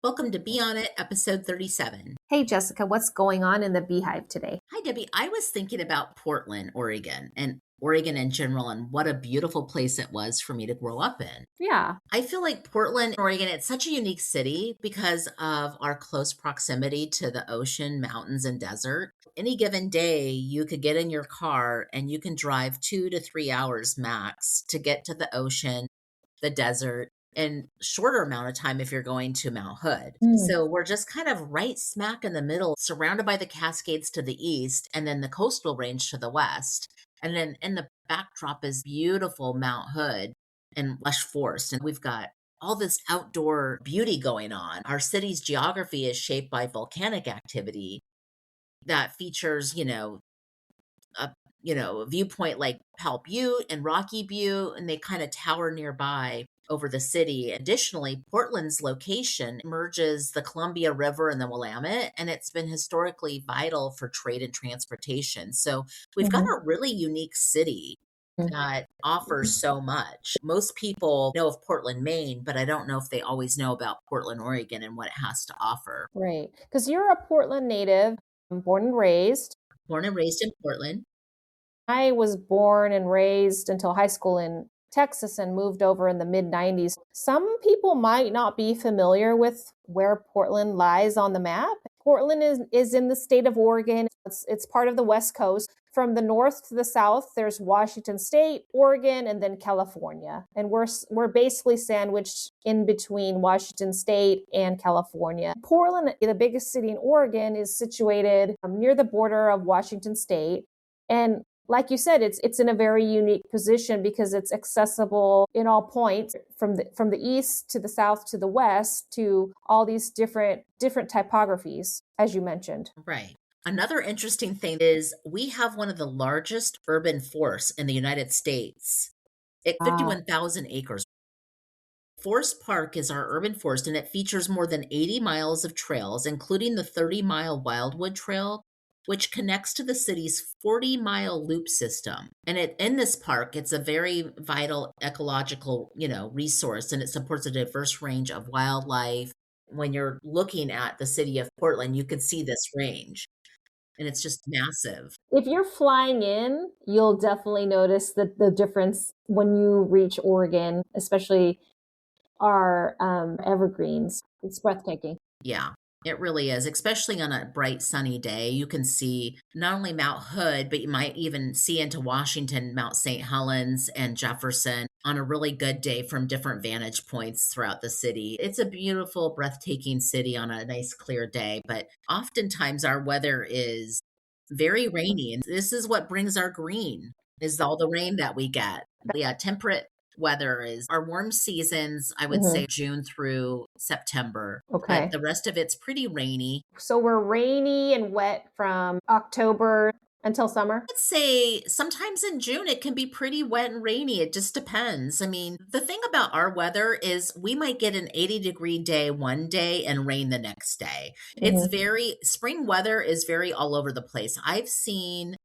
Welcome to Be On It, episode 37. Hey, Jessica, what's going on in the Beehive today? Hi, Debbie. I was thinking about Portland, Oregon, and Oregon in general, and what a beautiful place it was for me to grow up in. Yeah. I feel like Portland, Oregon, it's such a unique city because of our close proximity to the ocean, mountains, and desert. Any given day, you could get in your car and you can drive 2 to 3 hours max to get to the ocean, the desert, in shorter amount of time if you're going to Mount Hood. Mm. So we're just kind of right smack in the middle, surrounded by the Cascades to the east and then the coastal range to the west. And then in the backdrop is beautiful Mount Hood and lush forest. And we've got all this outdoor beauty going on. Our city's geography is shaped by volcanic activity that features, a viewpoint like Powell Butte and Rocky Butte, and they kind of tower nearby over the city. Additionally, Portland's location merges the Columbia River and the Willamette, and it's been historically vital for trade and transportation. So we've got a really unique city that offers so much. Most people know of Portland, Maine, but I don't know if they always know about Portland, Oregon and what it has to offer. Right. Because you're a Portland native, born and raised. Born and raised in Portland. I was born and raised until high school in Texas and moved over in the mid 90s. Some people might not be familiar with where Portland lies on the map. Portland is in the state of Oregon. It's part of the West Coast. From the north to the south, there's Washington State, Oregon, and then California. And we're basically sandwiched in between Washington State and California. Portland, the biggest city in Oregon, is situated near the border of Washington State. And like you said, it's in a very unique position because it's accessible in all points from the east to the south to the west to all these different typographies, as you mentioned. Right. Another interesting thing is we have one of the largest urban forests in the United States at 51,000 acres. Forest Park is our urban forest, and it features more than 80 miles of trails, including the 30-mile Wildwood Trail, which connects to the city's 40-mile loop system. And in this park, it's a very vital ecological, resource, and it supports a diverse range of wildlife. When you're looking at the city of Portland, you could see this range, and it's just massive. If you're flying in, you'll definitely notice the difference when you reach Oregon, especially our evergreens. It's breathtaking. Yeah. It really is, especially on a bright sunny day. You can see not only Mount Hood, but you might even see into Washington, Mount St. Helens and Jefferson on a really good day from different vantage points throughout the city. It's a beautiful, breathtaking city on a nice clear day, but oftentimes our weather is very rainy. And this is what brings our green, is all the rain that we get. Yeah, temperate weather is our warm seasons, I would say June through September. Okay. But the rest of it's pretty rainy. So we're rainy and wet from October until summer? I'd say sometimes in June it can be pretty wet and rainy. It just depends. I mean, the thing about our weather is we might get an 80-degree day one day and rain the next day. Spring weather is very all over the place. I've seen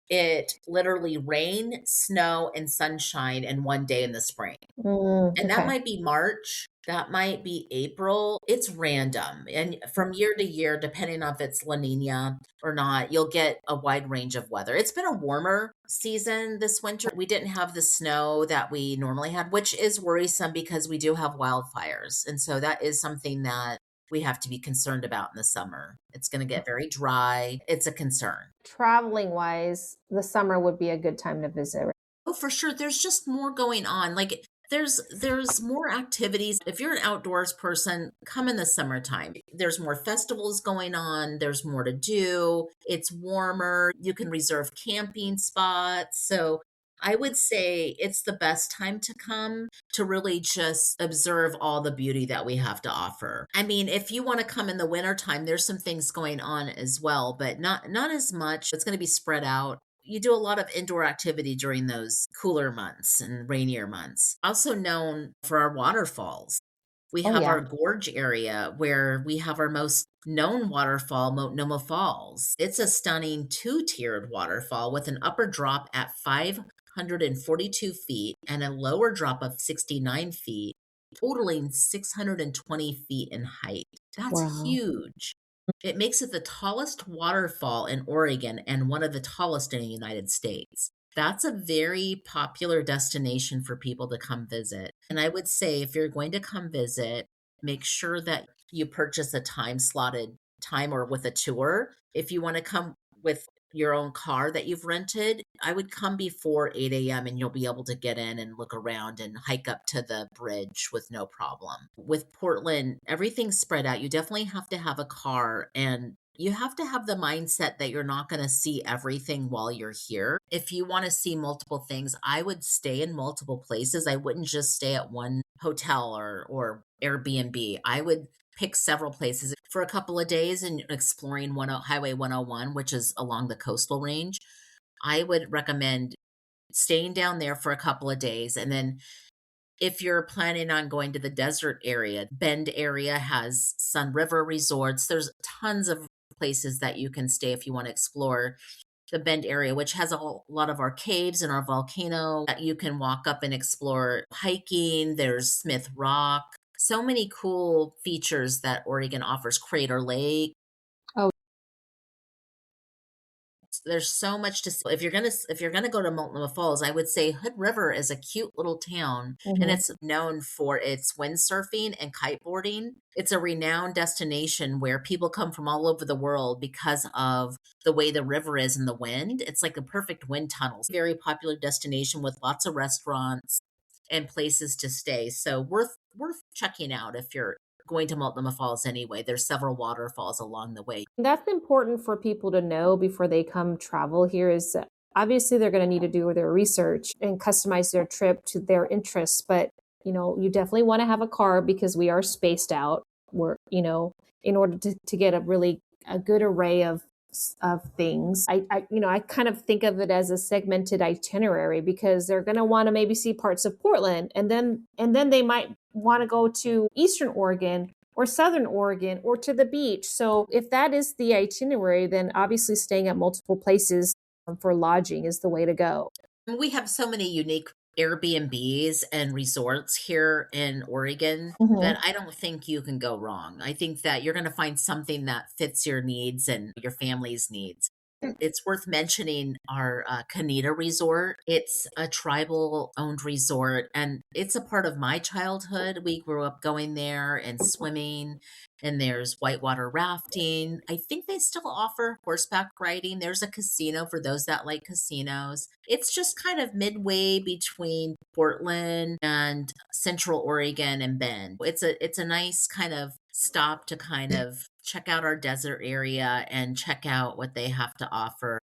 it literally rain, snow, and sunshine in one day in the spring. And that might be March, that might be April. It's random. And from year to year, depending on if it's La Nina or not, you'll get a wide range of weather. It's been a warmer season this winter. We didn't have the snow that we normally had, which is worrisome because we do have wildfires. And so that is something that we have to be concerned about in the summer. It's going to get very dry. It's a concern. Traveling wise, the summer would be a good time to visit. Oh, for sure. There's just more going on. Like there's more activities. If you're an outdoors person, come in the summertime. There's more festivals going on. There's more to do. It's warmer. You can reserve camping spots. So I would say it's the best time to come to really just observe all the beauty that we have to offer. I mean, if you want to come in the wintertime, there's some things going on as well, but not as much. It's going to be spread out. You do a lot of indoor activity during those cooler months and rainier months. Also known for our waterfalls. We have our gorge area where we have our most known waterfall, Multnomah Falls. It's a stunning 2-tiered waterfall with an upper drop at 542 feet and a lower drop of 69 feet. totaling 620 feet in height. That's Wow. huge. It makes it the tallest waterfall in Oregon and one of the tallest in the United States. That's a very popular destination for people to come visit. And I would say if you're going to come visit, make sure that you purchase a time slotted time or with a tour. If you want to come with your own car that you've rented, I would come before 8 a.m. and you'll be able to get in and look around and hike up to the bridge with no problem. With Portland, everything's spread out. You definitely have to have a car and you have to have the mindset that you're not going to see everything while you're here. If you want to see multiple things, I would stay in multiple places. I wouldn't just stay at one hotel or Airbnb. I would pick several places for a couple of days and exploring Highway 101, which is along the coastal range. I would recommend staying down there for a couple of days. And then if you're planning on going to the desert area, Bend area has Sun River resorts. There's tons of places that you can stay if you want to explore the Bend area, which has a lot of our caves and our volcano that you can walk up and explore. Hiking, there's Smith Rock. So many cool features that Oregon offers. Crater Lake. Oh, There's so much to see. If you're gonna go to Multnomah Falls, I would say Hood River is a cute little town, and mhm. it's known for its windsurfing and kiteboarding. It's a renowned destination where people come from all over the world because of the way the river is and the wind. It's like a perfect wind tunnel. It's a very popular destination with lots of restaurants and places to stay. So worth checking out if you're going to Multnomah Falls anyway. There's several waterfalls along the way. That's important for people to know before they come travel here is that obviously they're going to need to do their research and customize their trip to their interests, but you definitely want to have a car because we are spaced out. In order to get a good array of things. I kind of think of it as a segmented itinerary because they're going to want to maybe see parts of Portland and then they might want to go to Eastern Oregon or Southern Oregon or to the beach. So if that is the itinerary, then obviously staying at multiple places for lodging is the way to go. We have so many unique Airbnbs and resorts here in Oregon Mhm. that I don't think you can go wrong. I think that you're going to find something that fits your needs and your family's needs. It's worth mentioning our Canita Resort. It's a tribal owned resort and it's a part of my childhood. We grew up going there and swimming, and there's whitewater rafting. I think they still offer horseback riding. There's a casino for those that like casinos. It's just kind of midway between Portland and Central Oregon and Bend. It's a nice kind of stop to kind of check out our desert area and check out what they have to offer.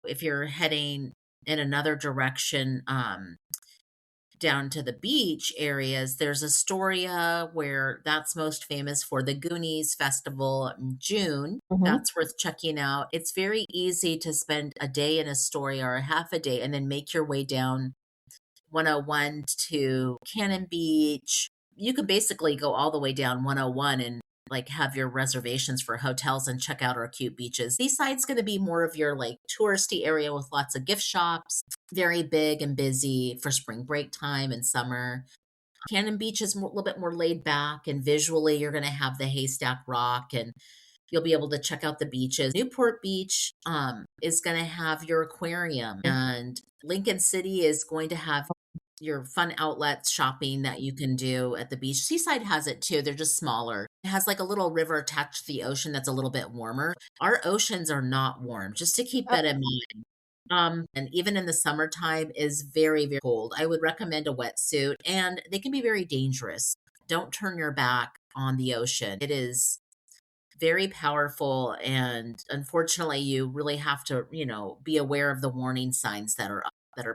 If you're heading in another direction, down to the beach areas, there's Astoria, where that's most famous for the Goonies Festival in June. Mhm. That's worth checking out. It's very easy to spend a day in Astoria or a half a day and then make your way down 101 to Cannon Beach. You could basically go all the way down 101 and like have your reservations for hotels and check out our cute beaches. Seaside's going to be more of your like touristy area with lots of gift shops, very big and busy for spring break time and summer. Cannon Beach is a little bit more laid back, and visually you're going to have the Haystack Rock and you'll be able to check out the beaches. Newport Beach is going to have your aquarium, and Lincoln City is going to have your fun outlets shopping that you can do at the beach. Seaside has it too. They're just smaller. It has like a little river attached to the ocean that's a little bit warmer. Our oceans are not warm, just to keep that in mind. And even in the summertime is very, very cold. I would recommend a wetsuit, and they can be very dangerous. Don't turn your back on the ocean. It is very powerful, and unfortunately you really have to, be aware of the warning signs that are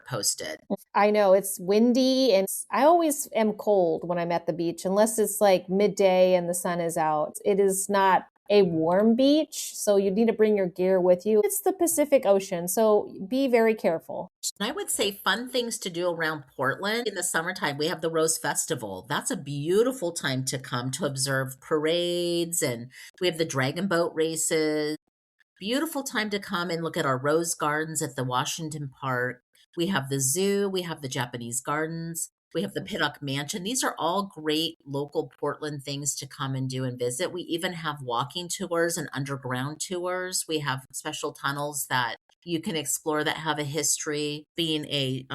posted. I know it's windy and I always am cold when I'm at the beach unless it's like midday and the sun is out. It is not a warm beach, so you need to bring your gear with you. It's the Pacific Ocean, so be very careful. And I would say fun things to do around Portland in the summertime. We have the Rose Festival. That's a beautiful time to come to observe parades, and we have the dragon boat races. Beautiful time to come and look at our rose gardens at the Washington Park. We have the zoo, we have the Japanese gardens. We have the Pittock Mansion. These are all great local Portland things to come and do and visit. We even have walking tours and underground tours. We have special tunnels that you can explore that have a history. Being a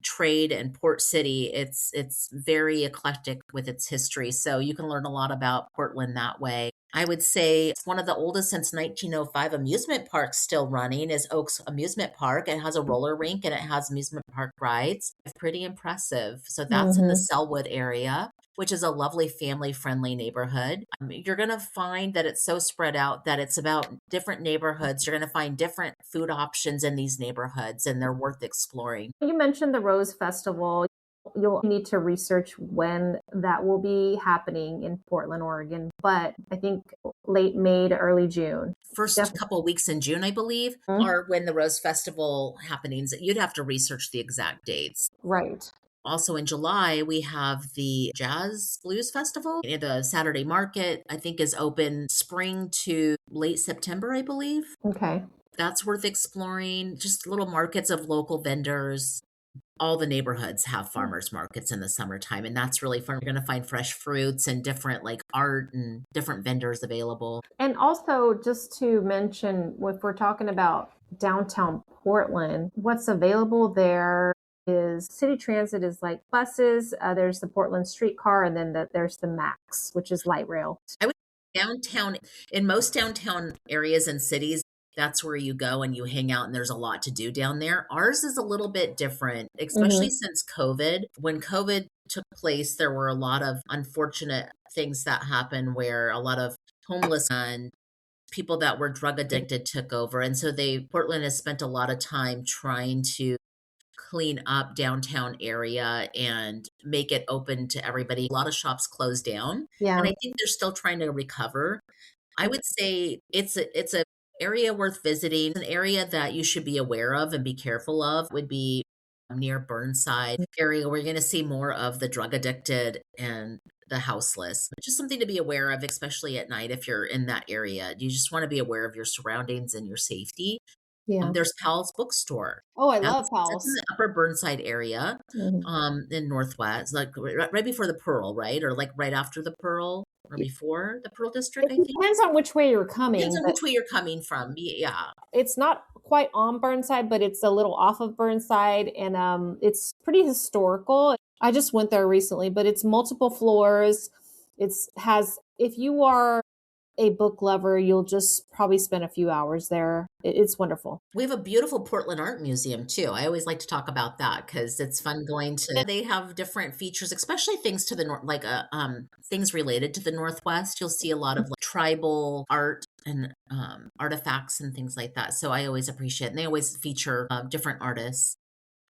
trade and port city, it's very eclectic with its history. So you can learn a lot about Portland that way. I would say it's one of the oldest since 1905 amusement parks still running is Oaks Amusement Park. It has a roller rink and it has amusement park rides. Pretty impressive. So that's in the Hmm. Selwood area, which is a lovely family friendly neighborhood. You're going to find that it's so spread out that it's about different neighborhoods. You're going to find different food options in these neighborhoods and they're worth exploring. You mentioned the Rose Festival. You'll need to research when that will be happening in Portland, Oregon, but I think late May to early June. First Definitely. couple weeks in June, I believe, are when the Rose Festival happenings. You'd have to research the exact dates. Right. Also in July, we have the Jazz Blues Festival. And the Saturday Market, I think, is open spring to late September, I believe. Okay. That's worth exploring. Just little markets of local vendors. All the neighborhoods have farmers markets in the summertime, and that's really fun. You're going to find fresh fruits and different like art and different vendors available. And also, just to mention, if we're talking about downtown Portland, what's available there is city transit is like buses. There's the Portland streetcar, and then there's the MAX, which is light rail. I would downtown in most downtown areas and cities, that's where you go and you hang out and there's a lot to do down there. Ours is a little bit different, especially Hmm. since COVID. When COVID took place, there were a lot of unfortunate things that happened where a lot of homeless and people that were drug addicted took over. And so Portland has spent a lot of time trying to clean up downtown area and make it open to everybody. A lot of shops closed down, Yeah. and I think they're still trying to recover. I would say it's a area worth visiting. An area that you should be aware of and be careful of would be near Burnside area where you're going to see more of the drug addicted and the houseless. Just something to be aware of, especially at night if you're in that area. You just want to be aware of your surroundings and your safety. Yeah. There's Powell's Bookstore. Oh, I love That's in Powell's. the Upper Burnside area, Mhm. in Northwest, like right before the Pearl, right? Or like right after the Pearl or before the Pearl District, It I think. depends on which way you're Depends coming, on but which way you're coming from. Yeah. it's not quite on Burnside, but it's a little off of Burnside, and it's pretty historical. I just went there recently, but it's multiple floors. It's has if you are a book lover, you'll just probably spend a few hours there. It's wonderful. We have a beautiful Portland Art Museum too. I always like to talk about that because it's fun going to. They have different features, especially things to the north, like things related to the Northwest. You'll see a lot of like, tribal art and artifacts and things like that. So I always appreciate it. And they always feature different artists.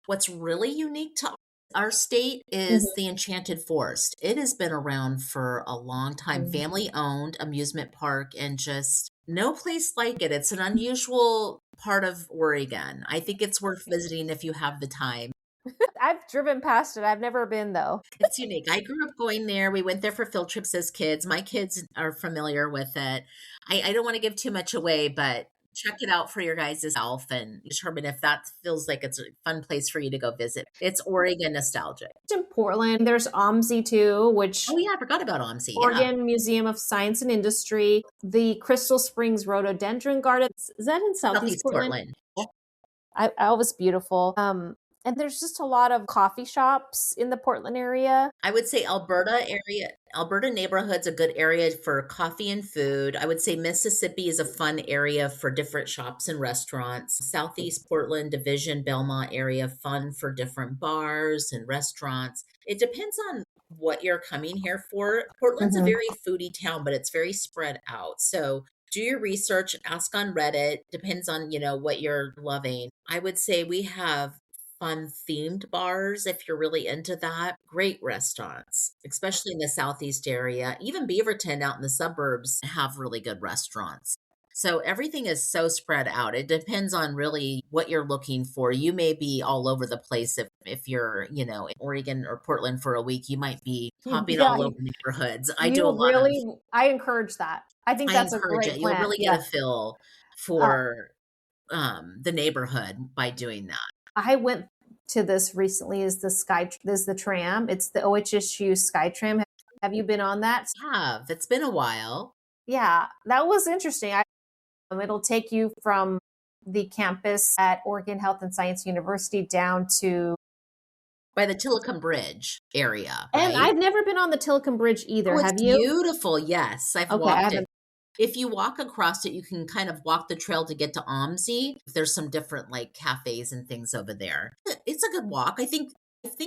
What's really unique to our state is Mhm. the Enchanted Forest. It has been around for a long time, Mhm. family owned amusement park, and just no place like it. It's an unusual part of Oregon. I think it's worth visiting if you have the time. I've driven past it. I've never been though. It's unique. I grew up going there. We went there for field trips as kids. My kids are familiar with it. I don't want to give too much away, but check it out for your guys' self and determine if that feels like it's a fun place for you to go visit. It's Oregon nostalgic. In Portland, there's OMSI too, which Oh, yeah, I forgot about OMSI, yeah. Oregon Museum of Science and Industry, the Crystal Springs Rhododendron Garden. Is that in Southeast Southeast Portland? Portland. I was beautiful. And there's just a lot of coffee shops in the Portland area. I would say Alberta neighborhood's a good area for coffee and food. I would say Mississippi is a fun area for different shops and restaurants. Southeast Portland, Division, Belmont area, fun for different bars and restaurants. It depends on what you're coming here for. Portland's a Mhm. very foodie town, but it's very spread out. So do your research, ask on Reddit, depends on, what you're loving. I would say we have fun themed bars if you're really into that. Great restaurants, especially in the southeast area. Even Beaverton out in the suburbs have really good restaurants. So everything is so spread out. It depends on really what you're looking for. You may be all over the place if you're, in Oregon or Portland for a week. You might be hopping Yeah, all over neighborhoods. I encourage that. I think I that's a encourage great it. You'll plan. really get Yeah. a feel Uh, for the neighborhood by doing that. I went to this recently is the tram. It's the OHSU SkyTram. Have you been on that? Have. It's been a while. Yeah, that was interesting. It'll take you from the campus at Oregon Health and Science University down to By the Tillicum Bridge area, and right? I've never been on the Tillicum Bridge either. Oh, Have it's you? beautiful. Yes, I've Okay, I walked it. haven't. If you walk across it, you can kind of walk the trail to get to OMSI. There's some different like cafes and things over there. It's a good walk. I think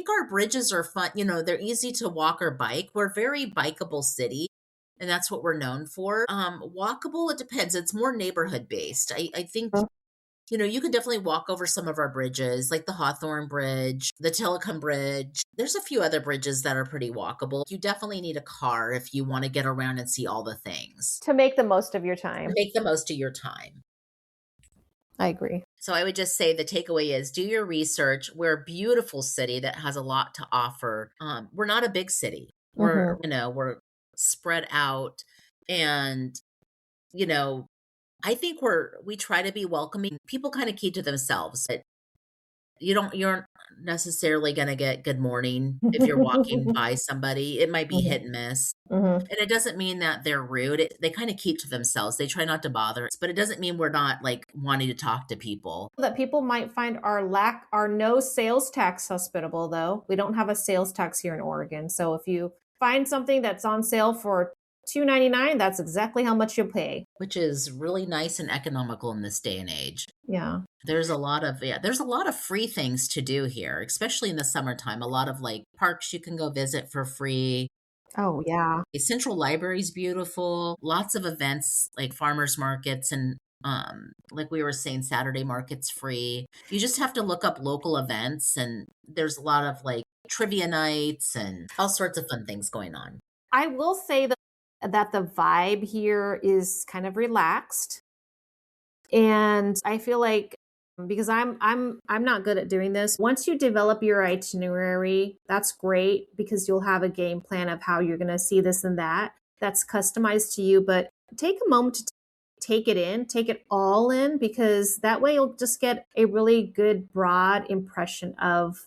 our bridges are fun. They're easy to walk or bike. We're a very bikeable city, and that's what we're known for. Walkable, it depends. It's more neighborhood based. I think you can definitely walk over some of our bridges, like the Hawthorne Bridge, the Tillicum Bridge. There's a few other bridges that are pretty walkable. You definitely need a car if you want to get around and see all the things. To make the most of your time. Make the most of your time. I agree. So I would just say the takeaway is do your research. We're a beautiful city that has a lot to offer. We're not a big city. We're spread out, and I think we try to be welcoming. People kind of keep to themselves. You're necessarily going to get good morning if you're walking by somebody. It might be hit and miss. And it doesn't mean that they're rude. They kind of keep to themselves. They try not to bother us, but it doesn't mean we're not like wanting to talk to people. That people might find our no sales tax hospitable, though. We don't have a sales tax here in Oregon. So if you find something that's on sale for $2.99, that's exactly how much you'll pay. Which is really nice and economical in this day and age. Yeah. There's a lot of free things to do here, especially in the summertime. A lot of like parks you can go visit for free. Oh, yeah. Central Library's beautiful. Lots of events like farmers markets and like we were saying, Saturday market's free. You just have to look up local events, and there's a lot of like trivia nights and all sorts of fun things going on. I will say that the vibe here is kind of relaxed. And I feel like because I'm not good at doing this. Once you develop your itinerary, that's great because you'll have a game plan of how you're going to see this and that. That's customized to you, but take a moment to take it all in, because that way you'll just get a really good broad impression of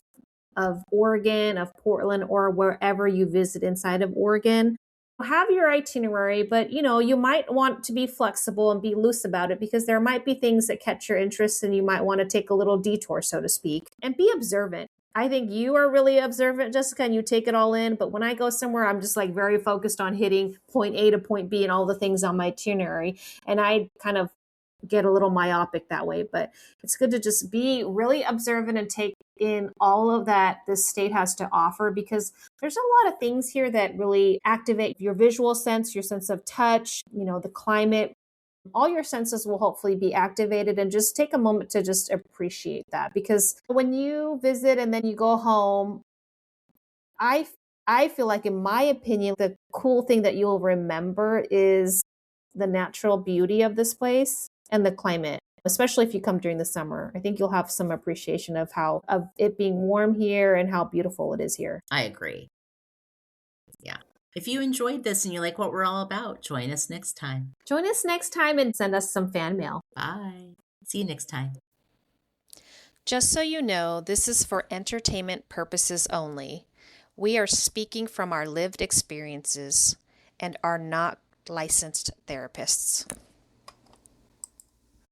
Oregon, of Portland, or wherever you visit inside of Oregon. Have your itinerary, but you might want to be flexible and be loose about it, because there might be things that catch your interest and you might want to take a little detour, so to speak, and be observant. I think you are really observant, Jessica, and you take it all in. But when I go somewhere, I'm just like very focused on hitting point A to point B and all the things on my itinerary. And I kind of get a little myopic that way, but it's good to just be really observant and take in all of that this state has to offer, because there's a lot of things here that really activate your visual sense, your sense of touch, the climate. All your senses will hopefully be activated, and just take a moment to just appreciate that, because when you visit and then you go home, I feel like, in my opinion, the cool thing that you'll remember is the natural beauty of this place and the climate, especially if you come during the summer. I think you'll have some appreciation of it being warm here and how beautiful it is here. I agree. Yeah. If you enjoyed this and you like what we're all about, join us next time. Join us next time and send us some fan mail. Bye. See you next time. Just so you know, this is for entertainment purposes only. We are speaking from our lived experiences and are not licensed therapists.